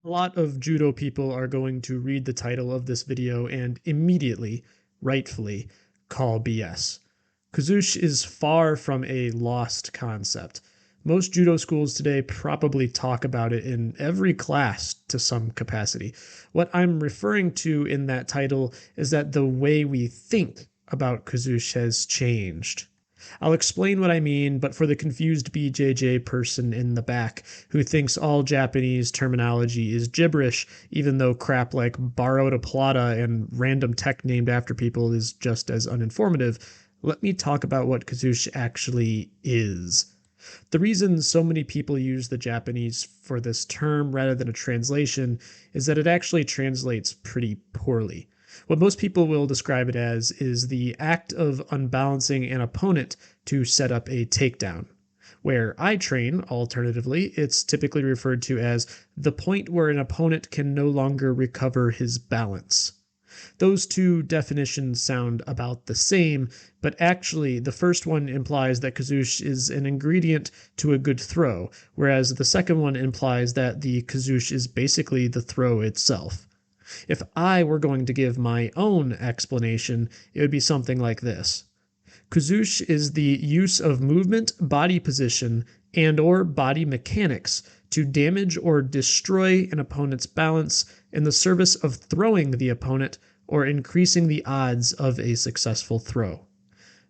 A lot of judo people are going to read the title of this video and immediately, rightfully, call BS. Kuzushi is far from a lost concept. Most judo schools today probably talk about it in every class to some capacity. What I'm referring to in that title is that the way we think about kuzushi has changed. I'll explain what I mean, but for the confused BJJ person in the back who thinks all Japanese terminology is gibberish, even though crap like borrowed a plata and random tech named after people is just as uninformative, let me talk about what kuzushi actually is. The reason so many people use the Japanese for this term rather than a translation is that it actually translates pretty poorly. What most people will describe it as is the act of unbalancing an opponent to set up a takedown. Where I train, alternatively, it's typically referred to as the point where an opponent can no longer recover his balance. Those two definitions sound about the same, but actually the first one implies that kuzushi is an ingredient to a good throw, whereas the second one implies that the kuzushi is basically the throw itself. If I were going to give my own explanation, it would be something like this. Kuzushi is the use of movement, body position, and/or body mechanics to damage or destroy an opponent's balance in the service of throwing the opponent or increasing the odds of a successful throw.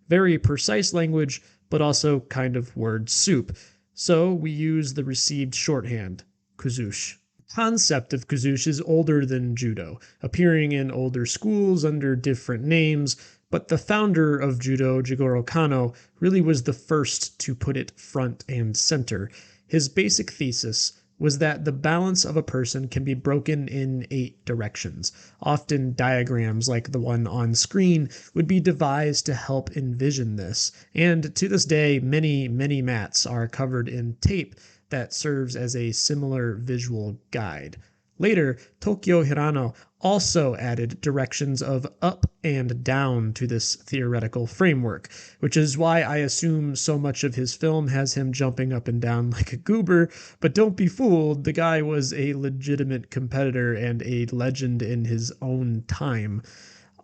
Very precise language, but also kind of word soup. So we use the received shorthand, kuzushi. The concept of kuzushi is older than judo, appearing in older schools under different names, but the founder of judo, Jigoro Kano, really was the first to put it front and center. His basic thesis was that the balance of a person can be broken in 8 directions. Often diagrams like the one on screen would be devised to help envision this, and to this day many mats are covered in tape that serves as a similar visual guide. Later, Tokyo Hirano also added directions of up and down to this theoretical framework, which is why I assume so much of his film has him jumping up and down like a goober, but don't be fooled, the guy was a legitimate competitor and a legend in his own time.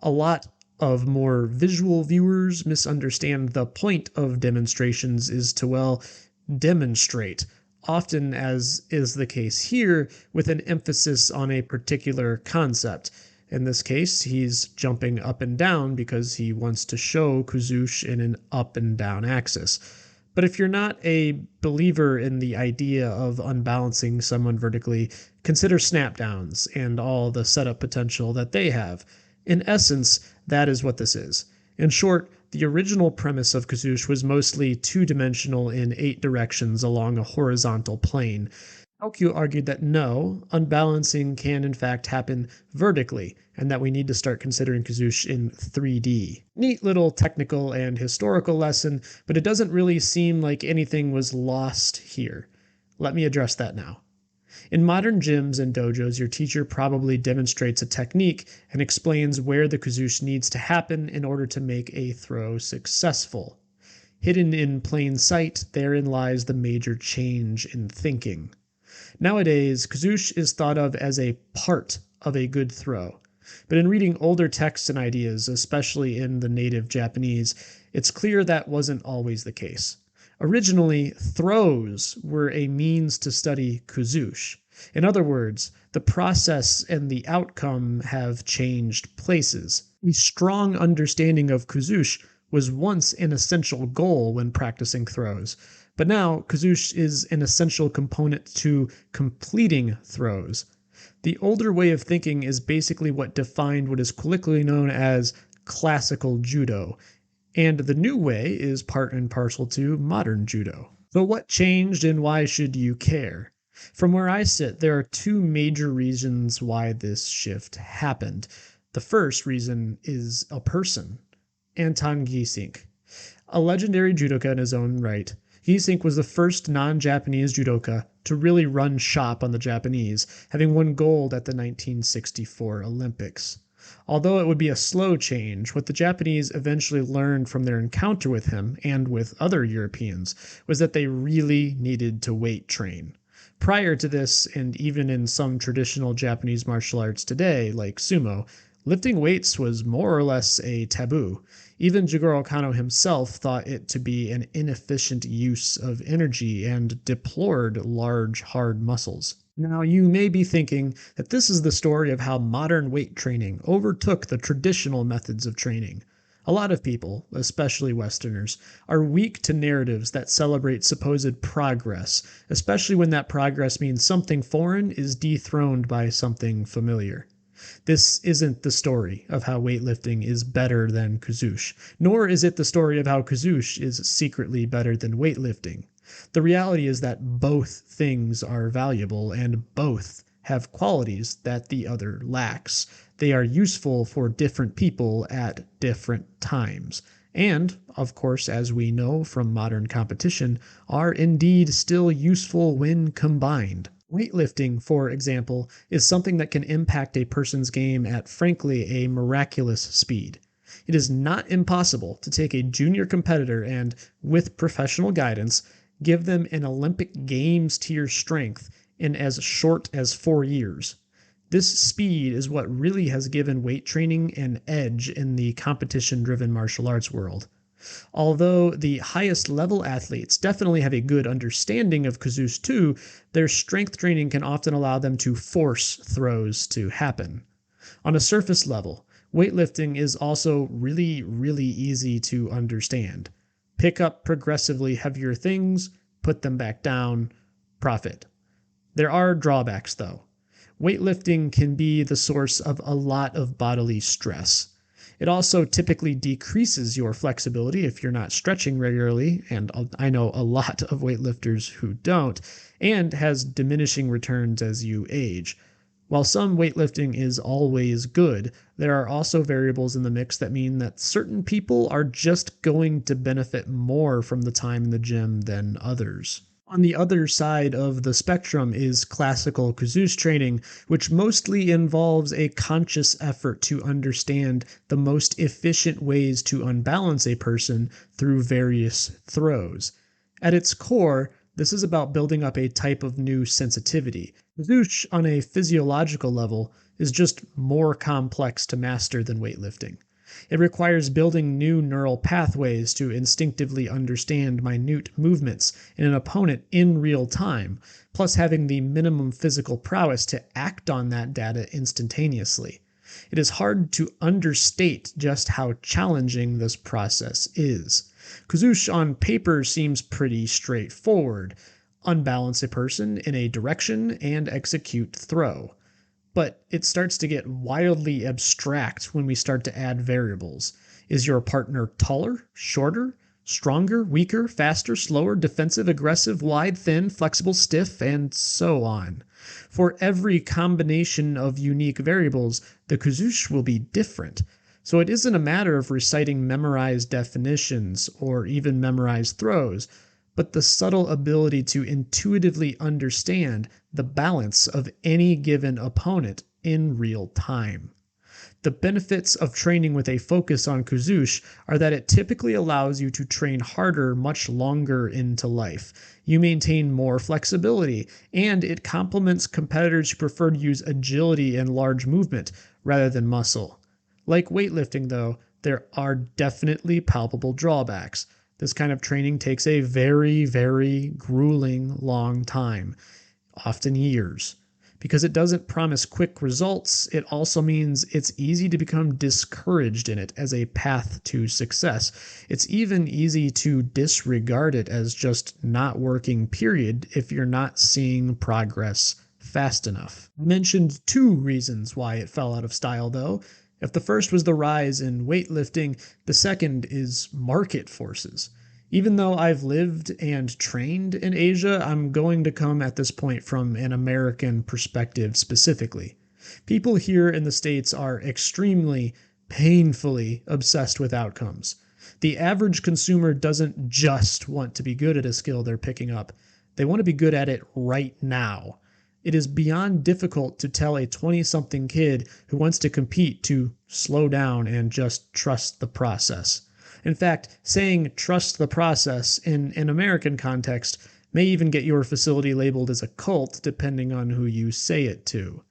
A lot of more visual viewers misunderstand the point of demonstrations is to, well, demonstrate, often, as is the case here, with an emphasis on a particular concept. In this case, he's jumping up and down because he wants to show kuzushi in an up and down axis. But if you're not a believer in the idea of unbalancing someone vertically, consider snapdowns and all the setup potential that they have. In essence, that is what this is. In short, the original premise of kuzushi was mostly two-dimensional in 8 directions along a horizontal plane. Aokyu argued that no, unbalancing can in fact happen vertically, and that we need to start considering kuzushi in 3D. Neat little technical and historical lesson, but it doesn't really seem like anything was lost here. Let me address that now. In modern gyms and dojos, your teacher probably demonstrates a technique and explains where the kuzushi needs to happen in order to make a throw successful. Hidden in plain sight, therein lies the major change in thinking. Nowadays, kuzushi is thought of as a part of a good throw. But in reading older texts and ideas, especially in the native Japanese, it's clear that wasn't always the case. Originally, throws were a means to study kuzushi. In other words, the process and the outcome have changed places. A strong understanding of kuzushi was once an essential goal when practicing throws, but now kuzushi is an essential component to completing throws. The older way of thinking is basically what defined what is colloquially known as classical judo, and the new way is part and parcel to modern judo. So what changed and why should you care? From where I sit, there are 2 major reasons why this shift happened. The first reason is a person, Anton Geesink. A legendary judoka in his own right, Geesink was the first non-Japanese judoka to really run shop on the Japanese, having won gold at the 1964 Olympics. Although it would be a slow change, what the Japanese eventually learned from their encounter with him and with other Europeans was that they really needed to weight train. Prior to this, and even in some traditional Japanese martial arts today, like sumo, lifting weights was more or less a taboo. Even Jigoro Kano himself thought it to be an inefficient use of energy and deplored large, hard muscles. Now, you may be thinking that this is the story of how modern weight training overtook the traditional methods of training. A lot of people, especially Westerners, are weak to narratives that celebrate supposed progress, especially when that progress means something foreign is dethroned by something familiar. This isn't the story of how weightlifting is better than kuzushi, nor is it the story of how kuzushi is secretly better than weightlifting. The reality is that both things are valuable and both have qualities that the other lacks. They are useful for different people at different times. And, of course, as we know from modern competition, are indeed still useful when combined. Weightlifting, for example, is something that can impact a person's game at, frankly, a miraculous speed. It is not impossible to take a junior competitor and, with professional guidance, give them an Olympic Games tier strength in as short as 4 years. This speed is what really has given weight training an edge in the competition-driven martial arts world. Although the highest level athletes definitely have a good understanding of kuzushi too, their strength training can often allow them to force throws to happen. On a surface level, weightlifting is also really easy to understand. Pick up progressively heavier things, put them back down, profit. There are drawbacks though. Weightlifting can be the source of a lot of bodily stress. It also typically decreases your flexibility if you're not stretching regularly, and I know a lot of weightlifters who don't, and has diminishing returns as you age. While some weightlifting is always good, there are also variables in the mix that mean that certain people are just going to benefit more from the time in the gym than others. On the other side of the spectrum is classical kuzushi training, which mostly involves a conscious effort to understand the most efficient ways to unbalance a person through various throws. At its core, this is about building up a type of new sensitivity. Kuzushi, on a physiological level, is just more complex to master than weightlifting. It requires building new neural pathways to instinctively understand minute movements in an opponent in real time, plus having the minimum physical prowess to act on that data instantaneously. It is hard to understate just how challenging this process is. Kuzushi on paper seems pretty straightforward. Unbalance a person in a direction and execute throw. But it starts to get wildly abstract when we start to add variables. Is your partner taller, shorter, stronger, weaker, faster, slower, defensive, aggressive, wide, thin, flexible, stiff, and so on? For every combination of unique variables, the kuzushi will be different. So it isn't a matter of reciting memorized definitions or even memorized throws, but the subtle ability to intuitively understand the balance of any given opponent in real time. The benefits of training with a focus on kuzushi are that it typically allows you to train harder much longer into life. You maintain more flexibility, and it complements competitors who prefer to use agility and large movement rather than muscle. Like weightlifting, though, there are definitely palpable drawbacks. This kind of training takes a very grueling long time, often years. Because it doesn't promise quick results, it also means it's easy to become discouraged in it as a path to success. It's even easy to disregard it as just not working, period, if you're not seeing progress fast enough. I mentioned 2 reasons why it fell out of style, though. If the first was the rise in weightlifting, the second is market forces. Even though I've lived and trained in Asia, I'm going to come at this point from an American perspective specifically. People here in the States are extremely, painfully obsessed with outcomes. The average consumer doesn't just want to be good at a skill they're picking up. They want to be good at it right now. It is beyond difficult to tell a 20-something kid who wants to compete to slow down and just trust the process. In fact, saying trust the process in an American context may even get your facility labeled as a cult depending on who you say it to.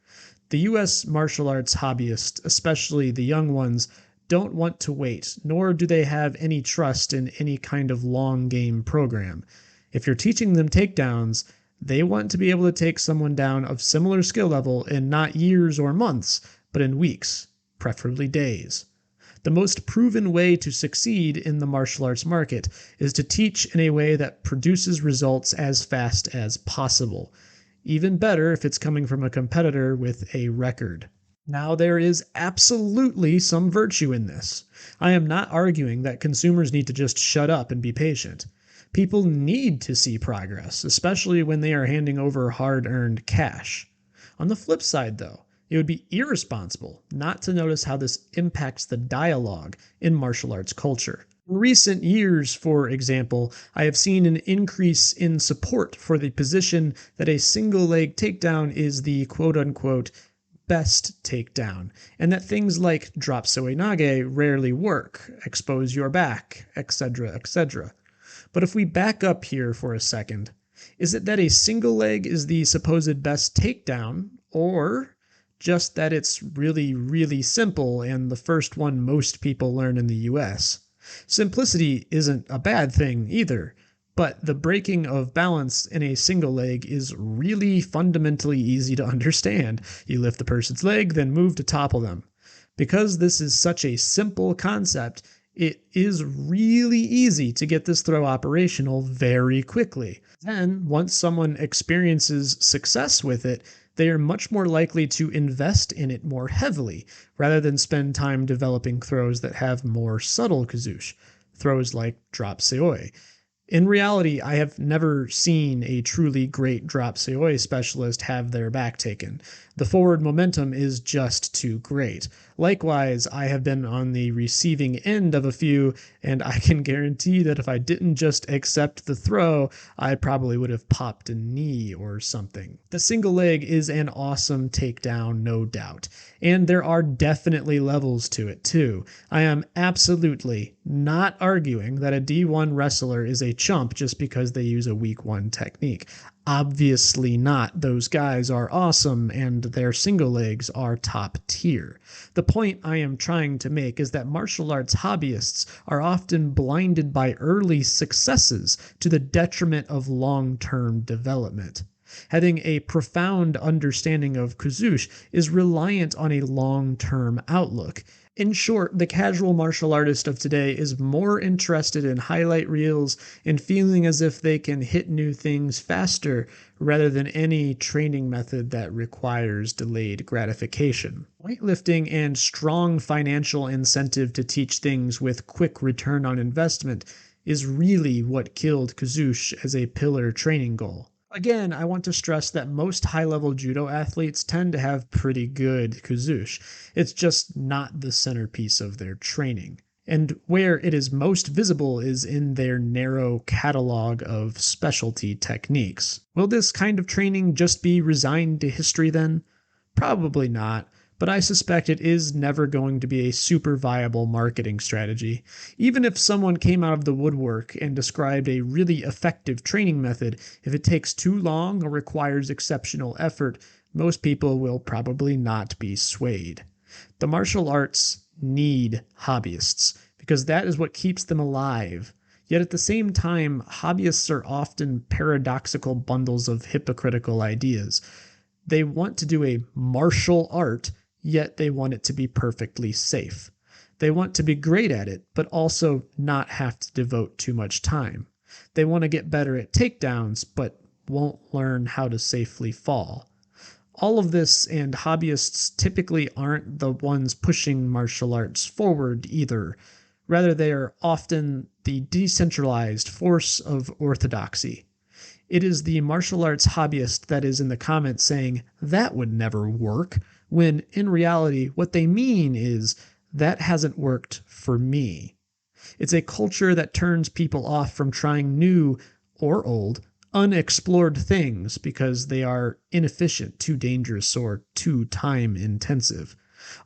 The US martial arts hobbyists, especially the young ones, don't want to wait, nor do they have any trust in any kind of long game program. If you're teaching them takedowns, they want to be able to take someone down of similar skill level in not years or months, but in weeks, preferably days. The most proven way to succeed in the martial arts market is to teach in a way that produces results as fast as possible. Even better if it's coming from a competitor with a record. Now, there is absolutely some virtue in this. I am not arguing that consumers need to just shut up and be patient. People need to see progress, especially when they are handing over hard earned cash. On the flip side, though, it would be irresponsible not to notice how this impacts the dialogue in martial arts culture. In recent years, for example, I have seen an increase in support for the position that a single leg takedown is the quote unquote best takedown, and that things like drop soenage rarely work, expose your back, etc., etc. But if we back up here for a second, is it that a single leg is the supposed best takedown, or just that it's really, really simple and the first one most people learn in the US? Simplicity isn't a bad thing either, but the breaking of balance in a single leg is really fundamentally easy to understand. You lift the person's leg, then move to topple them. Because this is such a simple concept, it is really easy to get this throw operational very quickly. Then, once someone experiences success with it, they are much more likely to invest in it more heavily, rather than spend time developing throws that have more subtle kuzushi, throws like drop seoi. In reality, I have never seen a truly great drop seoi specialist have their back taken. The forward momentum is just too great. Likewise, I have been on the receiving end of a few, and I can guarantee that if I didn't just accept the throw, I probably would have popped a knee or something. The single leg is an awesome takedown, no doubt, and there are definitely levels to it too. I am absolutely not arguing that a D1 wrestler is a chump just because they use a week 1 technique. Obviously not. Those guys are awesome and their single legs are top tier. The point I am trying to make is that martial arts hobbyists are often blinded by early successes to the detriment of long-term development. Having a profound understanding of kuzushi is reliant on a long-term outlook. In short, the casual martial artist of today is more interested in highlight reels and feeling as if they can hit new things faster rather than any training method that requires delayed gratification. Weightlifting and strong financial incentive to teach things with quick return on investment is really what killed kuzushi as a pillar training goal. Again, I want to stress that most high-level judo athletes tend to have pretty good kuzushi. It's just not the centerpiece of their training. And where it is most visible is in their narrow catalog of specialty techniques. Will this kind of training just be resigned to history then? Probably not, but I suspect it is never going to be a super viable marketing strategy. Even if someone came out of the woodwork and described a really effective training method, if it takes too long or requires exceptional effort, most people will probably not be swayed. The martial arts need hobbyists, because that is what keeps them alive. Yet at the same time, hobbyists are often paradoxical bundles of hypocritical ideas. They want to do a martial art, yet they want it to be perfectly safe. They want to be great at it, but also not have to devote too much time. They want to get better at takedowns, but won't learn how to safely fall. All of this, and hobbyists typically aren't the ones pushing martial arts forward either. Rather, they are often the decentralized force of orthodoxy. It is the martial arts hobbyist that is in the comments saying, "That would never work," when in reality, what they mean is, "That hasn't worked for me." It's a culture that turns people off from trying new or old, unexplored things because they are inefficient, too dangerous, or too time intensive.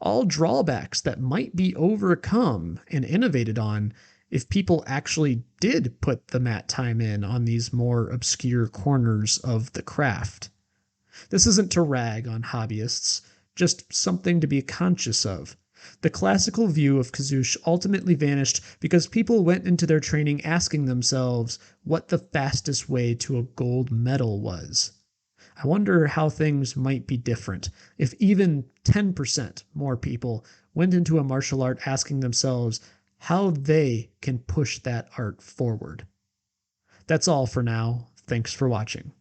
All drawbacks that might be overcome and innovated on, if people actually did put the mat time in on these more obscure corners of the craft. This isn't to rag on hobbyists, just something to be conscious of. The classical view of kuzushi ultimately vanished because people went into their training asking themselves what the fastest way to a gold medal was. I wonder how things might be different if even 10% more people went into a martial art asking themselves how they can push that art forward. That's all for now. Thanks for watching.